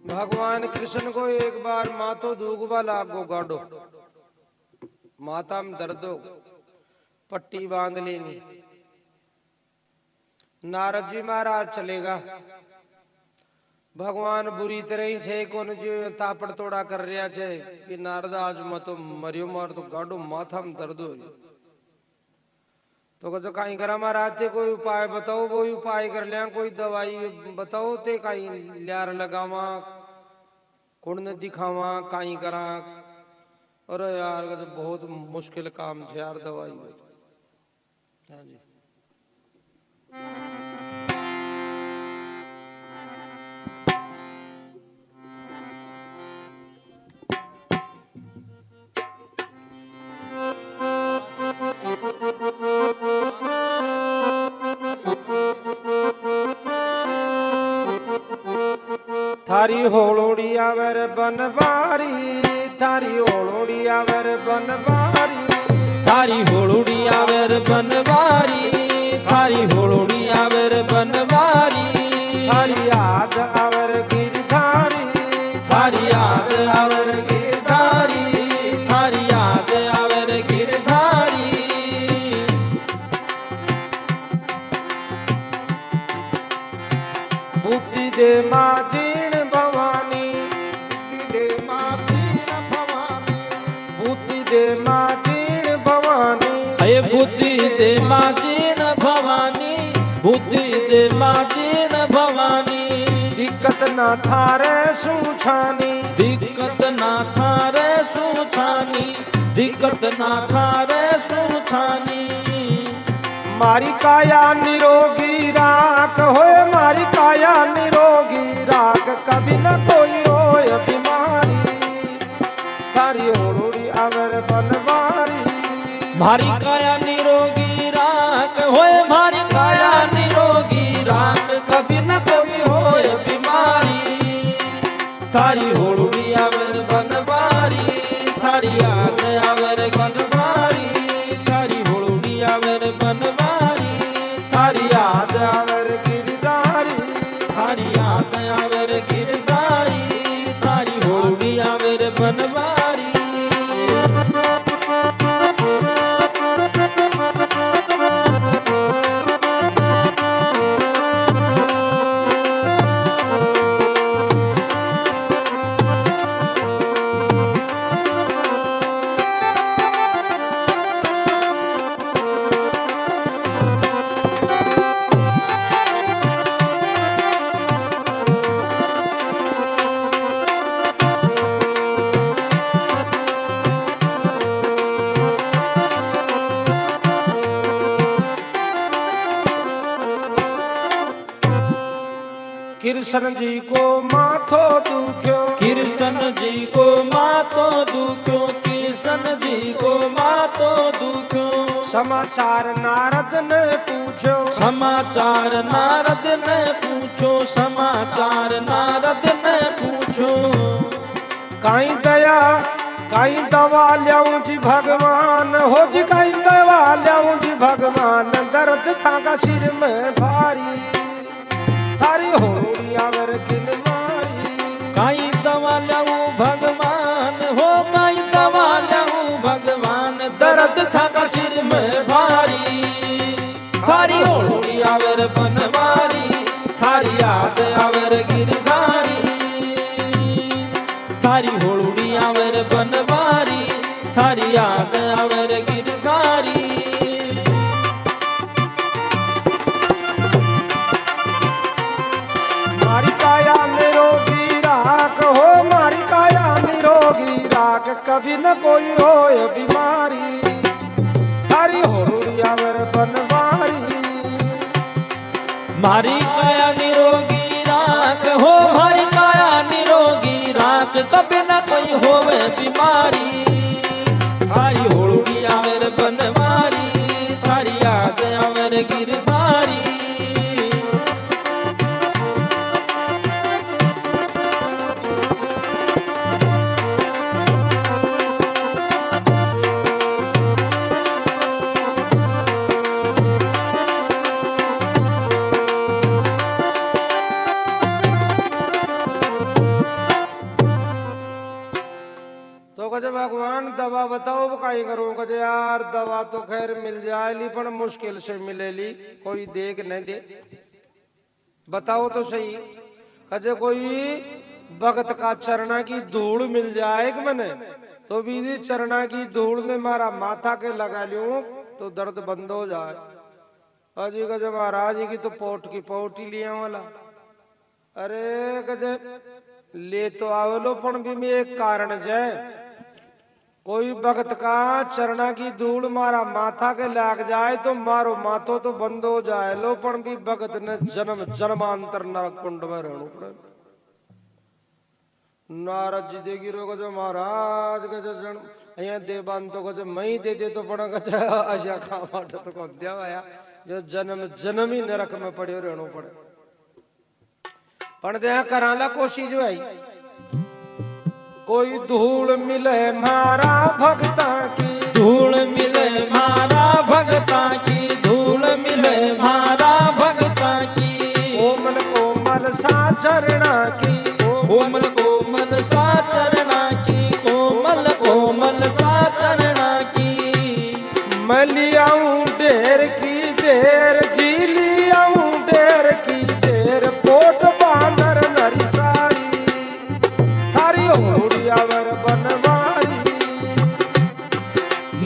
भगवान कृष्ण को एक बार मातो दूगबा लागो गाडो, माता में दर्दो, पट्टी बांध लेनी। नारद जी महाराज चलेगा, भगवान बुरी तरह ही छे कोन जो तापड़ तोड़ा कर रहा छे कि नारद आज मतो मरियो मार तो गाडो माथा में दर्द हो। तो कहो कहीं करा महाराज ते कोई उपाय बताओ, वो उपाय कर लिया, कोई दवाई बताओ ते कहीं ल्यार लगावा, कुण दिखावा, कहीं करा। अरे यार तो बहुत मुश्किल काम है यार दवाई। हाँ जी थारी होलोड़ी आवर बनवारी, थारी होलोड़ी आवर बनवारी, थारी होलोड़ी आवर बनवारी, थारी होलोड़ी आवर बनवारी, थारी याद आवर गिरधारी, थारी याद आवर गिरधारी, थारी याद आवर गिरधारी। बुद्धि दे माझीण भवानी, बुद्धि दे माझीण भवानी, बुद्धि दे माझीण भवानी, हे बुद्धि दे माझीण भवानी, बुद्धि दे माझीण भवानी। दिक्कत ना थारे सुछानी, दिक्कत ना थारे सुछानी, दिक्कत ना थारे सुछानी। मारी काया निरोगी राख होए, मारी काया निरोगी राख, कभी न कोई होए बीमारी। थारी होलोड़ी आवर बनवारी, मारी काया निरोगी राख होए, मारी काया निरोगी राख, कभी न कोई होए बीमारी। थारी होलोड़ी आवर बनवारी, थारी याद आवर बनवारी, थारी होलोड़ी आवर बनवारी, थारी याद आवर गिरधारी, थारी याद आवर गिरधारी, थारी होलोड़ी आवर बनवारी। कृष्ण जी को माथो दुख्यो, कृष्ण जी को मातो दुख्यो, कृष्ण जी को मातो दुख्यो। समाचार नारद ने पूछो, समाचार नारद ने पूछो, समाचार नारद ने पूछो। कहीं दया कहीं दवा ल्याऊं जी भगवान हो जी, कहीं दवा ल्याऊं जी भगवान, दर्द था सिर में भारी। थारी होलोड़ी आवर गिरधारी, काई दवा ल्याऊं भगवान हो, काई दवा ल्याऊं भगवान, दर्द था सिर में भारी। थारी होलोड़ी आवर बनवारी, थारी याद आवर गिरधारी, थारी होलोड़ी आवर बनवारी, थारी याद आवर गिरधारी। मारी काया निरोगी राख हो, मारी काया निरोगी राख, कभी न कोई होए बीमारी। थारी होलोड़ी आवर बनवारी, मारी काया निरोगी राख हो, मारी काया निरोगी राख, कभी न कोई होवे बीमारी। थारी होलोड़ी आवर बनवारी, थारी याद आवर गिरधारी। दवा बताओ वो काई करूं कहे यार दवा तो खैर मिल जाएली पण मुश्किल से मिलेली कोई देख नहीं दे बताओ तो सही कहे कोई भगत का चरणा की धूल मिल जाए कि मने तो भी चरणा की धूल ने मारा माथा के लगा लूं तो दर्द बंद हो जाए अजी कहे महाराज की तो पोट की पोट ही लिया वाला अरे कहे ले तो आवलो पण भी में एक कारण है कोई भगत का चरणा की धूल मारा माथा के लाग जाए तो मारो माथो तो बंद हो जाए लो पण भी भगत ने जन्म जन्मांतर नरक कुंड में रहना पड़े नारद जी देगी रो जो महाराज का जन्म अहिया देवान तो कहे मई दे दे तो पण कहे आशा खा माट तो को देवाया जो जन्म जन्म ही नरक में पड़े रहना पड़े पण दे कराला कोशिश जो आई कोई धूल मिले मारा भगता की धूल मिले मारा भगता की धूल मिले मारा भगता की कोमल कोमल सा चरणा की कोमल कोमल सा चरणा की कोमल कोमल सा चरणा की मैं लियाऊं ढेर की ढेर झीली आऊं ढेर की ढेर पोट बांधर नरी सारी थारी होड़ियावर बनवारी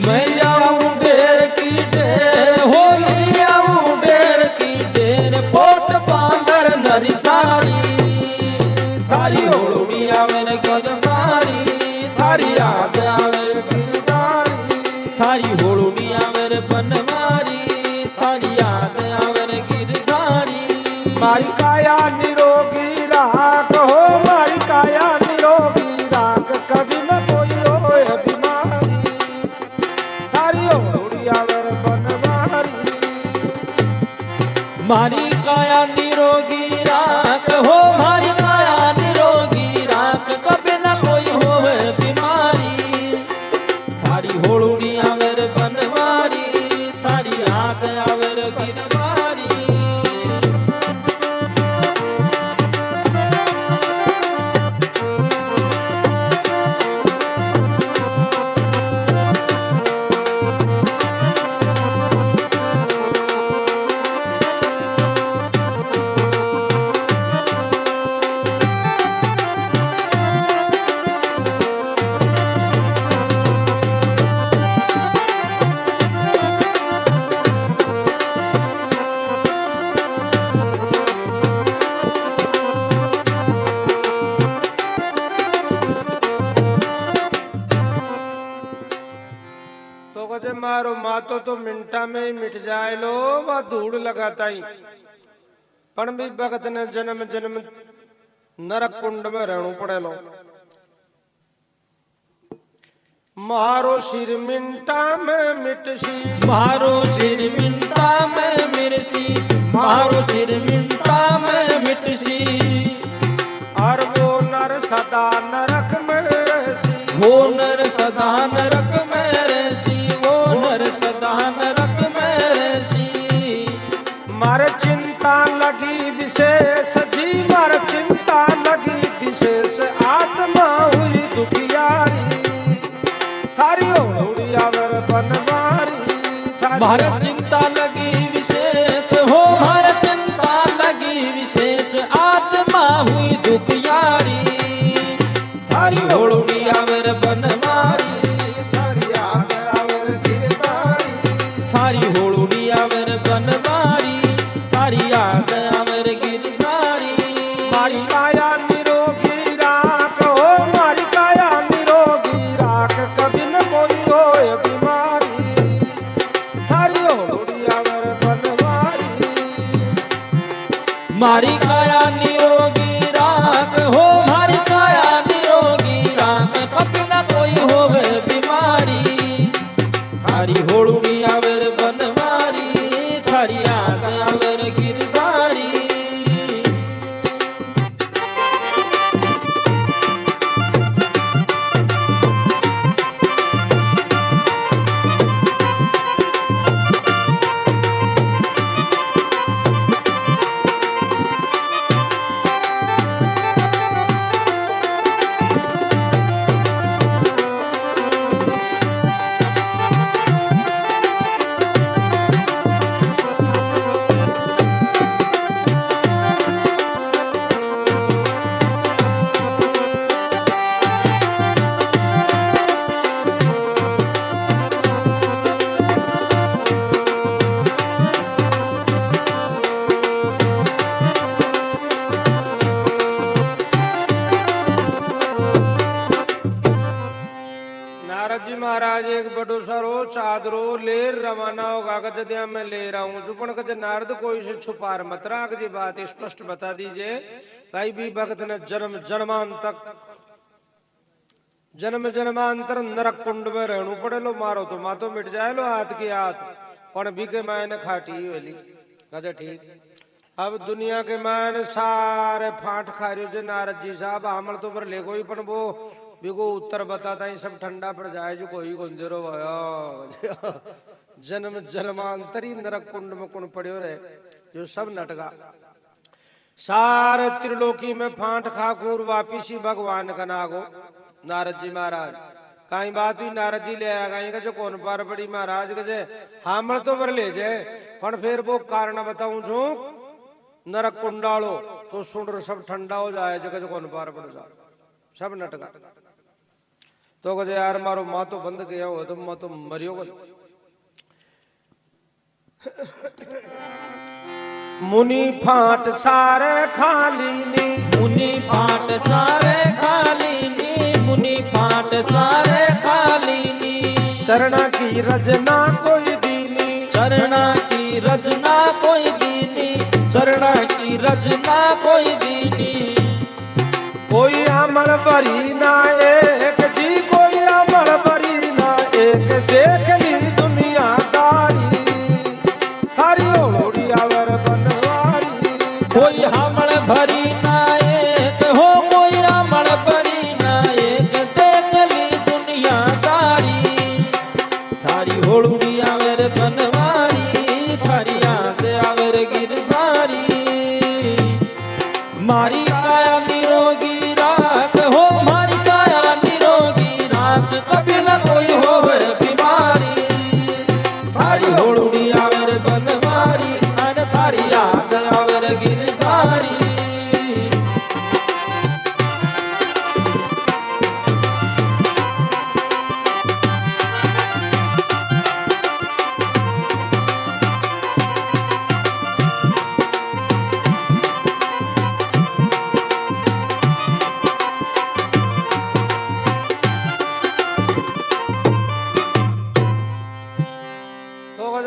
मैं आऊं ढेर की ढेर होली आऊं ढेर की ढेर पोट बांधर नरी सारी थारी होड़ी आवर गिरधारी थारी याद आवर गिरधारी थारी होड़ी आवर बनवारी थारी याद आवर गिरधारी मारी काया निरोगी राख हो मारी काया निरोगी राख कभी न कोई होए बीमारी थारी होड़ियावर बनवारी मारी काया निरोगी राख हो मारी काया निरोगी राख कभी न कोई होवे बीमारी थारी होड़ी आवर बनवारी थारी याद आवर गिरधारी तो कहते मारो मातो तो मिनटा में ही मिट जाए लो वह धूड़ लगाता ही पण भी भगत ने जन्म जन्म नरक कुंड में रहना पड़े लो मारो सिर मिनटा में मिटसी मारो सिर मिनटा में मिर्ची मारो सिर मिनटा में मिटसी और वो नर सदा नरक में रहसी वो नर सदा नरक में रहसी वो नर सदा नरक में रहसी मार चिंता लगी विशेष जी मार चिंता लगी विशेष आत्मा हुई दुखियारी थारी होड़ियावर बनवारी भारत चिंता लगी विशेष हो भारत चिंता लगी विशेष आत्मा हुई दुखियारी थारी होड़ी आवर बनवारी थारी याद आवर गिरधारी थारी होड़ी आवर बनवारी थारी याद आवर गिरधारी मारी काया निरोगी राख हो मारी काया निरोगी राख कभी न कोई होए बीमारी थारी होड़ियावर बनवारी मारी काया निरोगी राख हो मारी काया निरोगी राख कभी न कोई होवे बीमारी थारी होड़ी आवर बनवारी थारी याद आवर गिरधारी चादरो ले रवाना होगा गजदिया मैं ले रहा हूं चुपन गज नारद कोई से छुपार मत राख जी बात स्पष्ट बता दीजिए भाई भी भक्त ने जन्म जन्मांतर नरक कुंड में रहणु पड़े लो मारो तो मातो मिट जाए लो हाथ की हाथ पण भी के मैंने खाटी वेली कहे ठीक। अब दुनिया के मैंने सारे फाट खा रहे जो नारद जी साहब हमल तो पर ले कोई पण वो बिको उत्तर बताता ही सब ठंडा पड़ जाए जो कोई गुंजरो भयो जन्म जन्मांतरी नरक कुंड में कुंड पड़े रहे जो सब नटगा सारे त्रिलोकी में फांट खाकूर वापिस ही भगवान का नागो नारद जी महाराज कहीं बात हुई नारद जी ले आया कहीं जो कौन पार पड़ी महाराज के हमल तो पर ले जाए पर फिर वो कारण बताऊं जो नरक कुंडालो तो सुन सब ठंडा हो जाए जगह कौन पार पड़ जाए सब नटका तो कहे यार मारो माँ तो बंद गया हो तो माँ तो मरियो मुनि फाट सारे खाली नी मुनि फाट सारे खाली नी मुनि फाट सारे खाली नी चरणा की रजना कोई दीनी चरणा की रजना कोई दीनी चरणा की रजना कोई दीनी कोई अमल भरी ना एक जी कोई अमल भरी ना एक देख ली दुनिया दारी थारी ओड़ी आवर बनवारी कोई हमल भरी ना एक हो कोई अमल भरी ना एक देख ली दुनिया दारी थारी होड़ी आवर बनवारी थारी याद आवर गिरधारी मारी काया निरोगी राख हो मारी काया निरोगी राख कभी न कोई होवे बीमारी थारी होड़ी आवर बनवारी अन थारी याद आवर गिरधारी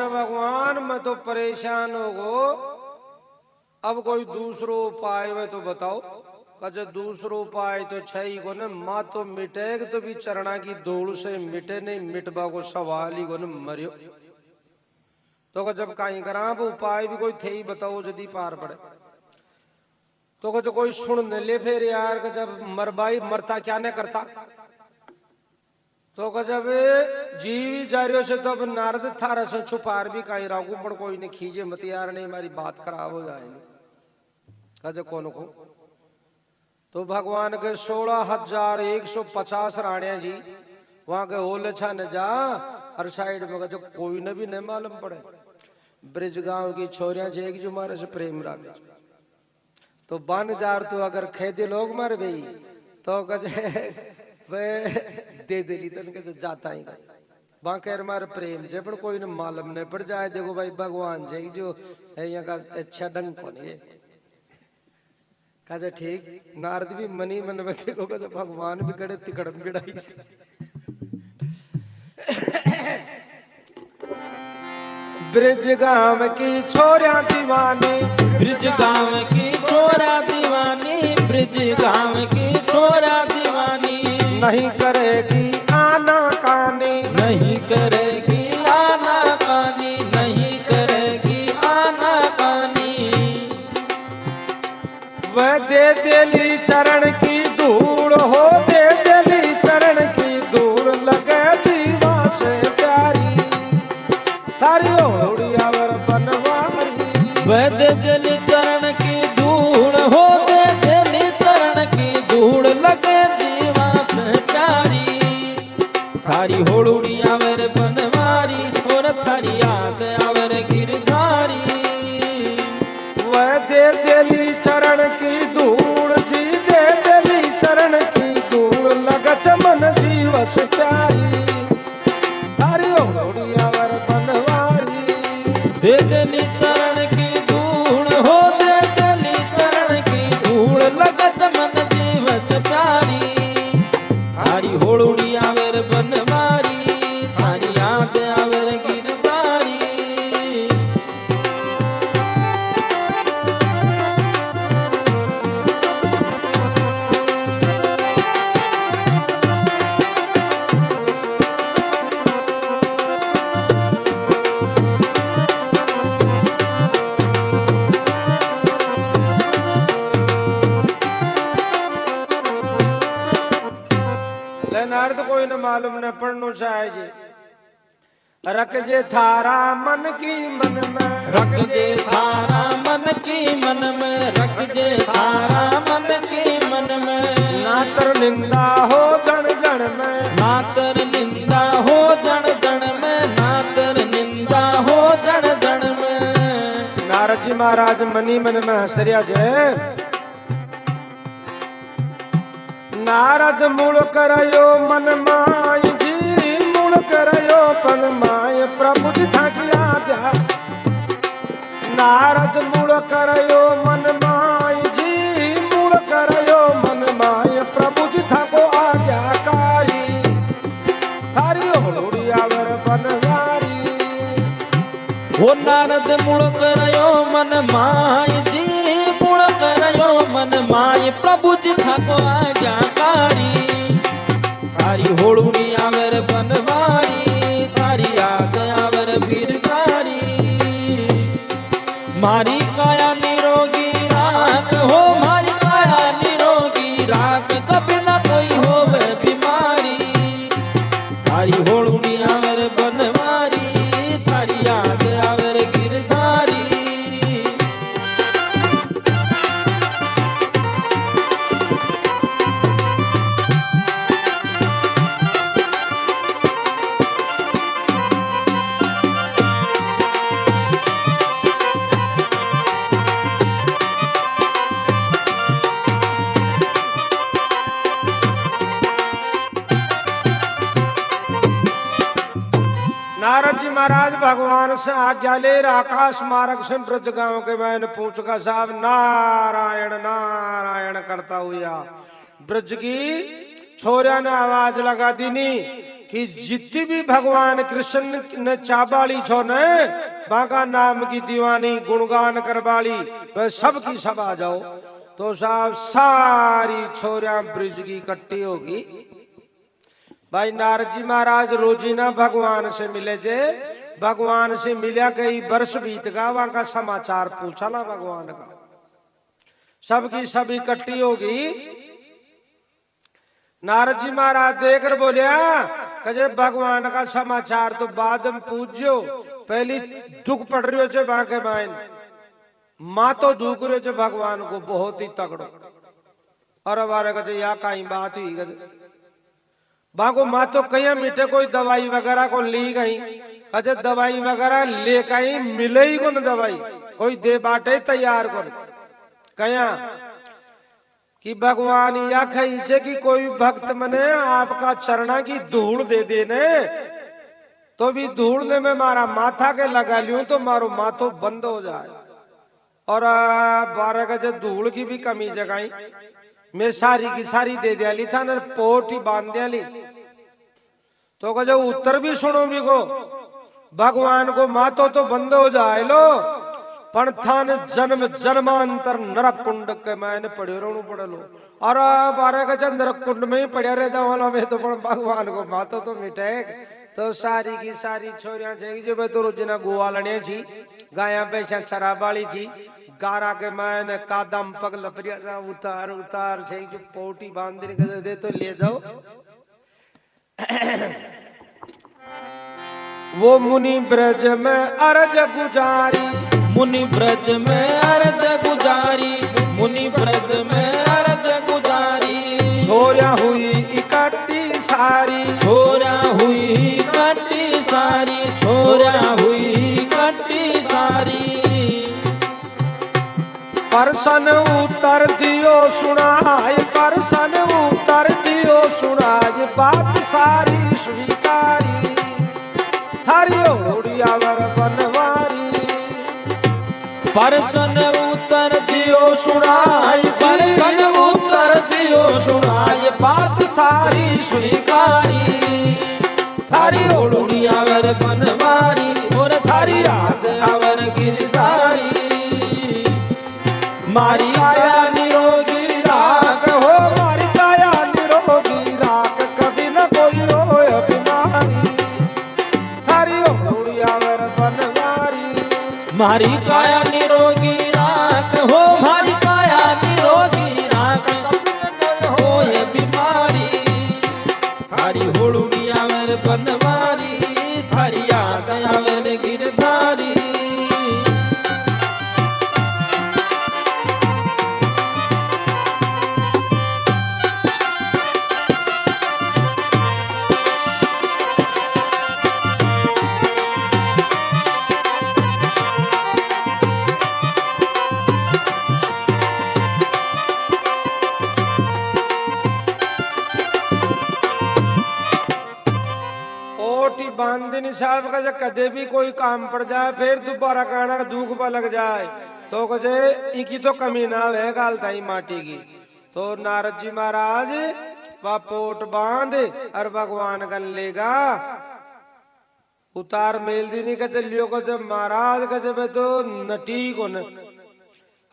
भगवान मैं तो परेशान हो गो अब कोई दूसरो उपाय में तो बताओ कजे दूसरो उपाय तो छही को न माँ तो मिटेग तो भी चरणा की धूल से मिटे नहीं मिटबा को सवाल ही को न मरियो तो जब कहीं करा उपाय भी कोई थे ही बताओ यदि पार पड़े तो कहे कोई सुन न ले फिर यार जब मरबाई मरता क्या नहीं करता तो जब जीवी जारियों से तो अब नारद थारा से छुपार भी कहीं रागू पर कोई ने खींचे मत यार नहीं हमारी बात खराब हो जाएगी कहे कौन को तो भगवान के 16,150 राणिया जी वहां के होले छा न जा हर साइड में जो कोई ने भी नहीं मालूम पड़े ब्रिज गांव की छोरियां छेगी जो मारे से प्रेम रागे तो बन जार तो अगर खेदे लोग मर गई तो कहे वे दे दिली तन के जाता ही बांकेर मार प्रेम जे पर कोई ने मालूम नहीं पड़ जाए देखो भाई भगवान जी जो है यहाँ का अच्छा डंग कौन है कहा ठीक नारद भी मनी मन में देखो कहा भगवान भी कड़े तिकड़म बिड़ाई ब्रिज गांव की छोरियां दीवानी ब्रिज गांव की छोरा दीवानी ब्रिज गांव की छोरा दीवानी नहीं करेगी आना कानी नहीं करेगी आना कानी नहीं करेगी आना कानी वह दे देली चरण की धूल हो दे देली चरण की धूल लगे जीवा से प्यारी थारी ओड़ी आवर बनवारी वह दे देली चरण की धूल हो दे देली चरण की धूल लगे जीवा से प्यारी थारी होड़ी आवर बनवारी और थारी याद आवर गिरधारी वह दे देली चरण की धूल जी दे देली चरण की धूल लगच मन जीवस प्यारी थारी ओड़ी आवर बनवारी दे देली चरण की धूल हो दे देली चरण की धूल लगत मन जीवस प्यारी थारी होड़ी आवर बनवारी थारी याद मालूम न पढ़नो चाहिए। रखजे थारा मन की मन में, रखजे थारा मन की मन में, रखजे थारा मन की मन में। नातर निंदा हो जन जन में, नातर निंदा हो जन जन में, नातर निंदा हो जन जन में। नारद जी महाराज मनी मन में हसरिया जय। नारद मूल करयो मन माई जी, मूल करयो पन माय प्रभु जी था की आज्ञा। नारद मूल करयो मन माई जी, मूल करयो मन माय प्रभु जी था को आज्ञाकारी। थारी होड़ी आवर बनवारी। वो नारद मूल करयो मन माय जी, मूल करयो मन माय प्रभु जी ठाको आज्ञाकारी। थारी होड़ुनी आवर बनवारी, थारी याद आवर वीरकारी। मारी काया निरोगी राख हो, मारी काया निरोगी राख, कभी ना कोई होवे बीमारी। थारी होड़ुनी आवर बनवारी, थारी याद आवर गिरधारी। नारद जी महाराज भगवान से आज्ञा ले आकाश मार्ग से ब्रज गांव के मैंने पूछगा साहब नारायण नारायण करता हुआ ब्रज की छोरिया ने आवाज लगा दीनी कि जितनी भी भगवान कृष्ण ने चाबाली छो ने बाका नाम की दीवानी गुणगान करवाली वह सब की सब आ जाओ। तो साहब सारी छोरिया ब्रज की इकट्ठी होगी। भाई नारद जी महाराज रोजीना भगवान से मिले जे, भगवान से मिला कई वर्ष बीत गया, वहां का समाचार पूछा ना भगवान का। सबकी सब इकट्ठी होगी। नारद जी महाराज देखकर बोलिया कहे भगवान का समाचार तो बाद में पूछो, पहली दुख पड़ रही हो वहां के मायन माँ तो दुख रहे हो भगवान को बहुत ही तगड़ो। और हमारे कहे या कहीं बात हुई गए बागो माँ तो कहीं मीठे कोई दवाई वगैरह को ली गई। अच्छा दवाई वगैरह ले कहीं मिले ही को न दवाई कोई दे बाटे तैयार को कया कि भगवान या खींचे कि कोई भक्त मने आपका चरणा की धूल दे देने तो भी धूल ने मैं मारा माथा के लगा लूं तो मारो माथो बंद हो जाए। और 12 गज धूल की भी कमी जगाई मैं सारी की सारी दे दिया ली था न पोट ही बांध दिया ली। तो कहे उत्तर भी सुनो भी को भगवान को मातो तो बंद हो जाए लो पण थान जन्म जन्मांतर नरक कुंड के मैंने पढ़े रहू पड़े लो। और 12 गज नरक कुंड में ही पड़े रह जाओ वाला में तो भगवान को मातो तो मिटे। तो सारी की सारी छोरियां छे जो भाई तो रोजना गोवा लड़े छी गाया पैसा शराबाली छी गारा के मैंने कादम पग लपरिया सा उतार उतार छे जो पोटी बांध दे तो ले जाओ। वो मुनि ब्रज में अरज गुजारी, मुनि ब्रज में अरज गुजारी, मुनि ब्रज में अरज गुजारी। छोरिया हुई इकट्ठी सारी, छोरा हुई इकट्ठी सारी, छोरा हुई इकट्ठी सारी। परसन उतर दियो सुनाय, परसन उतर दियो सुनाय बात सारी स्वीकारी। थारी ओड़ियावर बनवारी, परसन उतर दियो सुनाय, परसन उतर दियो सुनाय बात सारी स्वीकारी। थारी ओड़ियावर बनवारी और थारी याद आवर गिरधारी। मारी काया निरोगी राख हो, मारी काया निरोगी राख कभी न कोई रोय बीमारी। थारी ओड़ियावर बनवारी, मारी काया निरोगी राख हो, मारी काया निरोगी राख होए बीमारी। थारी होड़ुड़िया बनवारी थारी याद आवे रे गिरधारी। बांधनी साहब का जब कदे भी कोई काम पड़ जाए फिर दोबारा कहना दुख पर लग जाए तो कहे इनकी तो कमी ना है गालता ही माटी की। तो नारद जी महाराज वह पोट बांध और भगवान गन लेगा उतार मेल दी नहीं कचे लियो को जब महाराज कचे तो नटी को न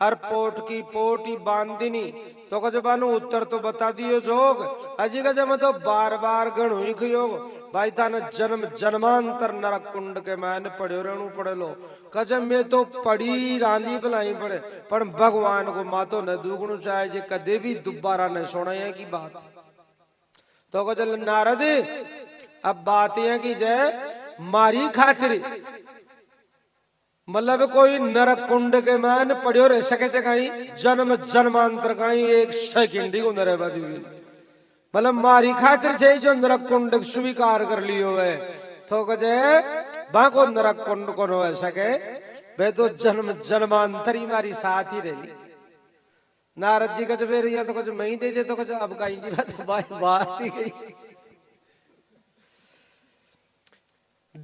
और पोट की पोटी बांधनी तो कहे बानू उत्तर तो बता दियो जोग अजी कहे मैं तो बार बार गणु ही योग भाई था न जन्म जन्मांतर नरक कुंड के मैंने पढ़ो रेणु पढ़ लो कहे मैं तो पढ़ी राली भलाई पढ़े पर भगवान को मातो न दुगणु चाहे जे कदे भी दोबारा न सुना की बात। तो कहे नारद अब बात है कि जय मारी खातिर मतलब कोई नरक कुंड के मान पढ़ियो रह सके कहीं जन्म जन्मांतर कहीं एक सेकंड को नरे बादी मतलब मारी खातिर से जो नरक कुंड स्वीकार कर लियो है तो कहे बाको नरक कुंड को न सके वे तो जन्म जन्मांतर ही मारी साथ ही रही। नारद जी कहे फिर या तो कुछ मैं ही दे दे तो कहे अब कहीं जी बात ही गई।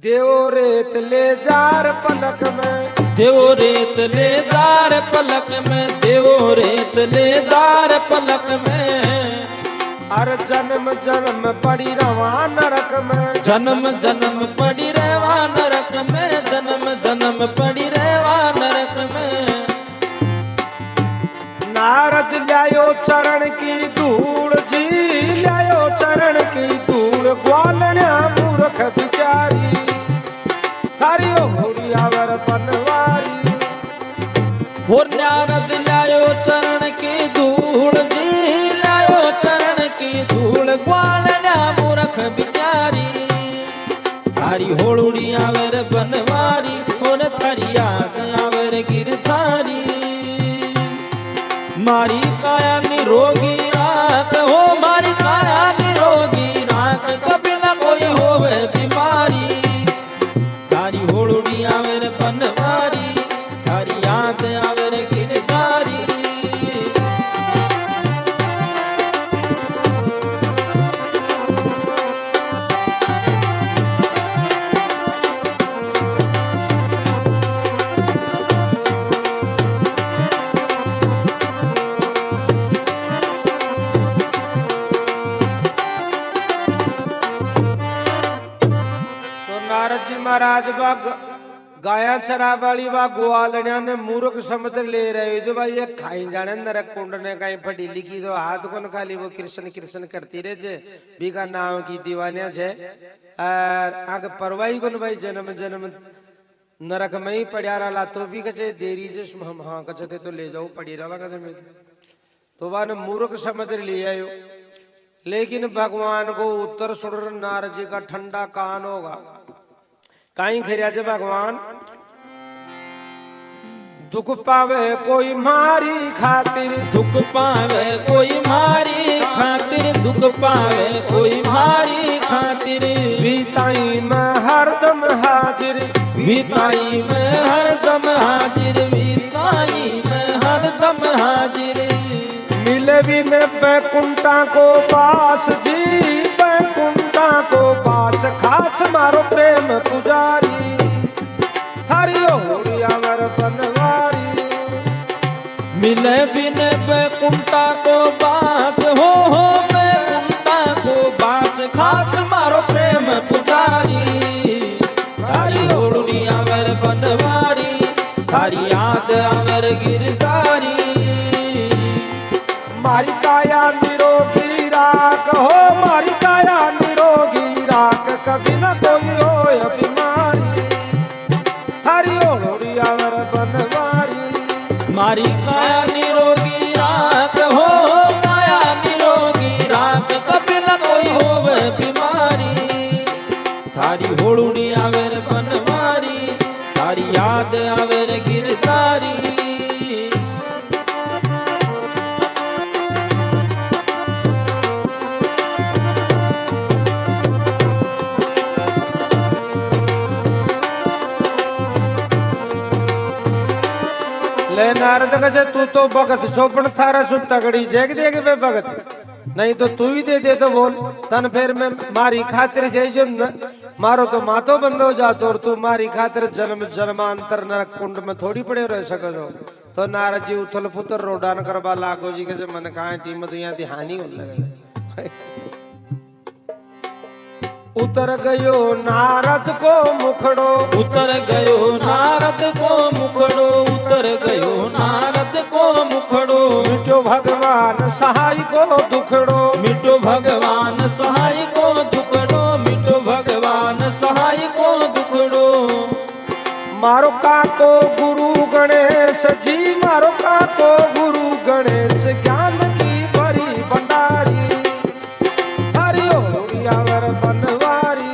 देवो रेत ले जार पलक में देवो रेत ले जार पलक में देवो रेत ले जार पलक में अर जन्म जन्म पड़ी रवा नरक में जन्म जन्म पड़ी रहवा नरक में जन्म जन्म पड़ी रहवा नरक में। नारद लायो चरण की धूल जी लायो चरण की धूल ग्वालण्या मूर्ख बिचारी हरियो हुड़ियावर बनवारी। और नारद लायो चरण की धूल जी लायो चरण की धूल ग्वालण्या मूर्ख बिचारी थारी होड़ुड़ी आवर बनवारी और थारी याद आवर गिरधारी। मारी काया निरोगी राख हो मारी काया निरोगी राख कभी न कोई होवे बीमारी थारी होड़ुड़ी आवर बनवारी थारी याद आवर गिरधारी। महाराज बा गाया चरा वाली बा ग्वालण्या ने मूर्ख समझ ले रहे जो भाई ये खाई जाने नरक कुंड ने कहीं पढ़ी लिखी तो हाथ को न खाली वो कृष्ण कृष्ण करती रहे जे भी का नाम की दीवानिया छे और आगे परवाही को भाई जन्म जन्म नरक में ही पढ़िया रहा तो भी कचे देरी जे हम हाँ कचे तो ले जाओ पढ़ी रहा कचे में तो वह ने मूर्ख समझ ले आयो। लेकिन भगवान को उत्तर सुन नारद जी का ठंडा कान होगा कहीं खिरिया जे भगवान दुख पावे कोई मारी खातिर दुख पावे कोई मारी खातिर दुख पावे कोई मारी खातिर भीताई में हरदम हाजिर भीताई में हरदम हाजिर भीताई में हरदम हाजिर। मिले भी न बैकुंठा को पास जी बैकुंठा को पास खास मारो प्रेम पुजारी हरियो हुड़ियावर बनवारी। मिले बिन बैकुंठा को बास हो बैकुंठा को बास खास मारो प्रेम पुजारी हरि हुड़ियावर बनवारी हरि याद आवर गिरधारी। मारी काया निरोगी राख हो मारी काया निरोगी राख कभी न कोई हो बीमारी हरियो हुड़ियावर बनवारी। मारी काया निरोगी राख हो काया निरोगी राख कभी न कोई होवे बीमारी आवे रे गिरधारी। ले नारद कहे तू तो भगत सोपन थारा सुन तगड़ी जेग देग बे भगत, नहीं तो तू ही दे तो बोल। तन फिर मैं मारी खातिर से जो मारो तो मातो बंद हो जातो, और तू मारी खातिर जन्म जन्मांतर नरक कुंड में थोड़ी पड़े रह सको। तो नारद जी उथल पुत्र रोडान करवा लागो जी के मन कहा टीम तो यहाँ ध्यान ही लगे। उतर गयो नारद को मुखड़ो, उतर गयो नारद को मुखड़ो, उतर गयो नारद को मुखड़ो। मिटो भगवान सहाय को दुखड़ो, मिटो भगवान सहाय को दुखड़ो, मिटो भगवान सहाय को दुखड़ो। मारो काको गुरु गणेश जी, मारो काको गुरु गणेश, ज्ञान की बड़ी भंडारी, हरि ओम यावर बनवारी।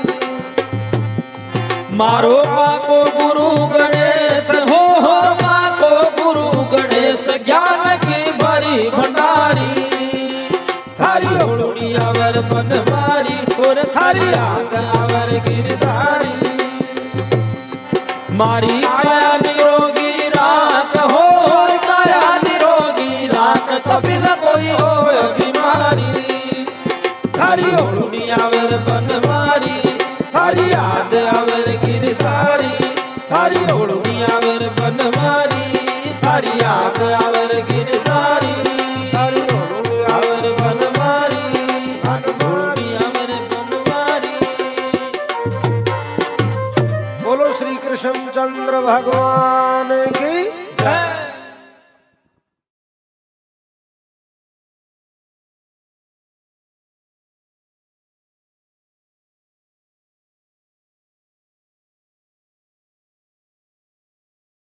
मारो काको गुरु गणेश हो काको गुरु गणेश, ज्ञान की बड़ी भंडारी, थारी ओढ़ी आवर बनवारी, और थारी आग आवर गिरधारी। मारी काया निरोगी राख हो, काया निरोगी राख, कभी न कोई हो बीमारी, थारी ओढ़ी आवर बनवारी, थारी याद आवर गिरधारी, थारी ओढ़ी आवर बनवारी, थारी याद आवर गिरधारी, थारी ओढ़ी आवर बनवारी, ओढ़ी आवर बनवारी। बोलो श्री कृष्ण चंद्र भगवान की